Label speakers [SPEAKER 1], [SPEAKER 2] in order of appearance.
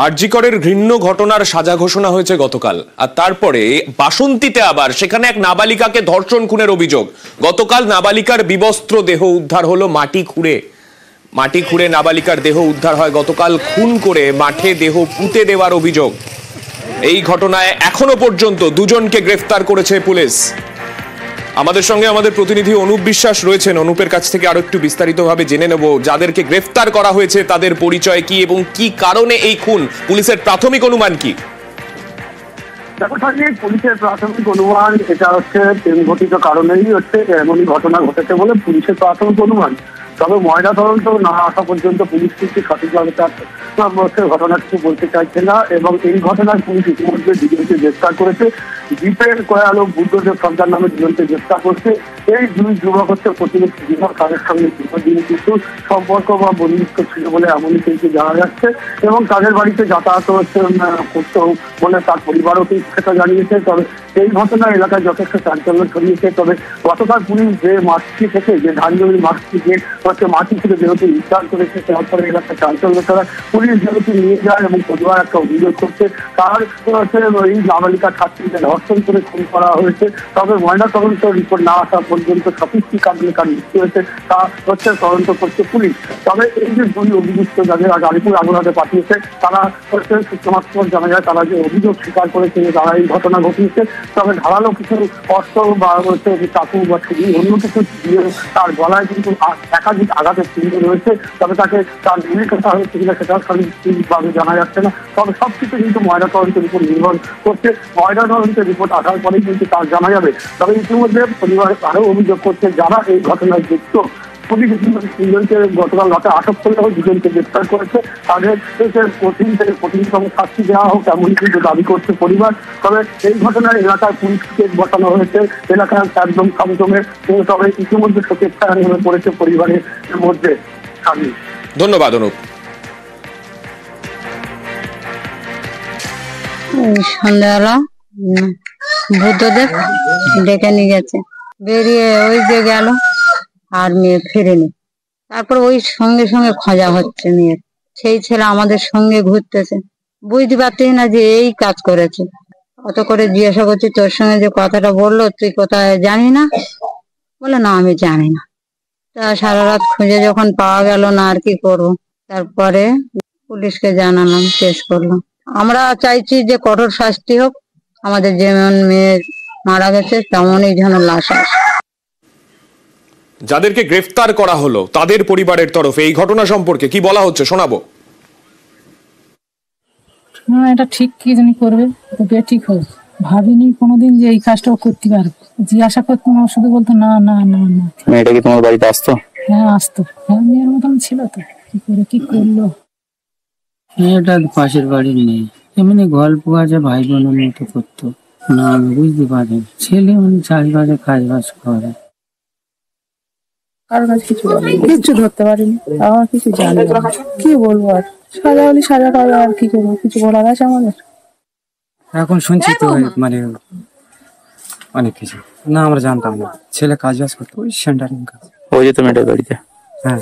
[SPEAKER 1] আরজি করের ঘৃণ্য ঘটনার সাজা ঘোষণা হয়েছে গতকাল, আর তারপরে বাসন্তীতে আবার সেখানে এক নাবালিকাকে ধর্ষণ খুনের অভিযোগ। গতকাল নাবালিকার বিবস্ত্র দেহ উদ্ধার হলো মাটি খুঁড়ে নাবালিকার দেহ উদ্ধার হয় গতকাল। খুন করে মাঠে দেহ পুঁতে দেওয়ার অভিযোগ। এই ঘটনায় এখনো পর্যন্ত দুজনকে গ্রেফতার করেছে পুলিশ। আমাদের সঙ্গে আমাদের প্রতিনিধি অনুপ বিশ্বাস রয়েছেন। অনুপের কাছ থেকে আরো একটু বিস্তারিতভাবে জেনে নেব যাদেরকে গ্রেফতার করা হয়েছে তাদের পরিচয় কি এবং কি কারণে এই খুন, পুলিশের প্রাথমিক অনুমান কি?
[SPEAKER 2] পুলিশের প্রাথমিক অনুমান এটা হচ্ছে প্রেম ঘটিত কারণেই এমনই ঘটনা ঘটেছে বলে পুলিশের প্রাথমিক অনুমান। তবে ময়না তদন্ত না আসা পর্যন্ত পুলিশ কিন্তু সঠিকভাবে তার ঘটনা কিছু বলতে চাইছে না। এবং এই ঘটনায় পুলিশ ইতিমধ্যে দুজনকে গ্রেফতার করেছে। দ্বীপের কয়ালোক বুদ্ধদেব সরকার নামে দুজনকে গ্রেফতার করছে। এই দুই যুবক হচ্ছে প্রতিবেশী যুবক, তাদের সঙ্গে দীর্ঘদিন কিছু সম্পর্ক বা বন্ধুত্ব ছিল বলে এমনই কিন্তু জানা যাচ্ছে। এবং তাদের বাড়িতে যাতায়াত করতে বলে তার পরিবারও সেটা জানিয়েছে। তবে এই ঘটনা এলাকায় যথেষ্ট চাঞ্চল্য ছড়িয়েছে। তবে গতকাল পুলিশ যে মাঠটি থেকে, যে ধান জমির মাঠটি যে মাটি থেকে যেহেতু উদ্ধার করেছে, তারপরে এলাকায় চাঞ্চল্য ছড়া। পুলিশ যেহেতু নিয়ে যায় এবং পরিবার একটা অভিযোগ করছে তার এই নাবালিকা ছাত্রীকে ধর্ষণ করে খুন করা হয়েছে। তবে ময়নাতদন্ত রিপোর্ট না আসা পর্যন্ত সঠিক কি কারণে কার মৃত্যু হয়েছে তা তদন্ত করছে পুলিশ। তবে এই যে দুই অভিযুক্ত যাদের আলিপুর আদালতে পাঠিয়েছে তারা সূত্রমাত্র জানা যায় তারা যে অভিযোগ স্বীকার করেছে যে তারা এই ঘটনা ঘটিয়েছে। তবে ধারালো কিছু অস্ত্র বা চাকু বা ছুরি অন্য কিছু দিয়ে তার গলায় কিন্তু একাধিক আঘাতের চিহ্ন রয়েছে। তবে তাকে তার মনে কথা হয়েছে কিনা সেটা সঠিকভাবে জানা যাচ্ছে না। তবে সবকিছু কিন্তু ময়নাতদন্তের উপর নির্ভর করছে। ময়নাতদন্তের রিপোর্ট আসার পরেই কিন্তু তার জানা যাবে। তবে ইতিমধ্যে পরিবার আরো অভিযোগ করছে যারা এই ঘটনায় যুক্ত। পুলিশ তিনজনকে গতকাল রাতে আটক করলেও দুজনকে গ্রেফতার করেছে। তাদের কঠিন থেকে কঠিনতম শাস্তি দেওয়া হোক এমন কিন্তু দাবি করছে পরিবার। তবে এই ঘটনায় এলাকায় পুলিশকে বসানো হয়েছে, এলাকার একদম থমথমে। তবে ইতিমধ্যে শোকের ছায়া নেমে পড়েছে পরিবারের মধ্যে।
[SPEAKER 1] ধন্যবাদ অনুপ।
[SPEAKER 3] সন্ধ্যাবেলা বুদ্ধদেব ডেকে নিয়ে গেছে, বেরিয়ে ওই যে গেল আর মেয়ে ফিরেনি। তারপর ওই সঙ্গে সঙ্গে খোঁজা হচ্ছে মেয়ে। সেই ছেলে আমাদের সঙ্গে ঘুরতেছে, বুঝতে পারছি না যে এই কাজ করেছে। অত করে জিজ্ঞাসা করছি তোর সঙ্গে যে কথাটা বললো তুই কোথায় জানি না? বলে না আমি জানি না। তা সারা রাত খুঁজে যখন পাওয়া গেল না আর কি করবো, তারপরে পুলিশকে জানালাম, কেস করলাম। আমরা চাইছি যে কঠোর শাস্তি হোক, আমাদের যেমন মেয়ে মারা গেছে তেমনই যেন লাশ আসে।
[SPEAKER 1] যাদেরকে গ্রেফতার করা হলো তাদের পরিবারের তরফে এই ঘটনা সম্পর্কে কি বলা হচ্ছে শোনাবো।
[SPEAKER 4] না এটা ঠিক কি জানি করবে, ঠিক হোক। ভাবিনি কোনোদিন যে এই কাজটাও করতে পারবে। জিজ্ঞাসা করতাম শুধু বলতো না না না না।
[SPEAKER 5] মেয়েটা কি তোমার বাড়িতে আসতো?
[SPEAKER 4] হ্যাঁ আসতো, হ্যাঁ মেয়ের মতন ছিল তো। কি করে কি করলো?
[SPEAKER 6] এটা পাশের বাড়ির নেই, এমনি গল্প আছে ভাই বোনের মতো করতো না। আমি বুঝতে পারি ছেলে মানে চাষবাসে কাজ বাজ করে।
[SPEAKER 4] কারোর কাছে কিচ্ছু ধরতে পারিনি, আমার কিছু জানি না। কি বলবো আর, সাজা হলে সাজা পাবে, আর কি করবো? কিছু বলার আছে আমাদের?
[SPEAKER 6] এখন শুনছি তো মানে অনেক কিছু না, আমরা জানতাম না। ছেলে কাজ বাজ করতো ওই সেন্টারিং কাজ।
[SPEAKER 5] ওই যে তো মেয়েটার বাড়িতে।
[SPEAKER 6] হ্যাঁ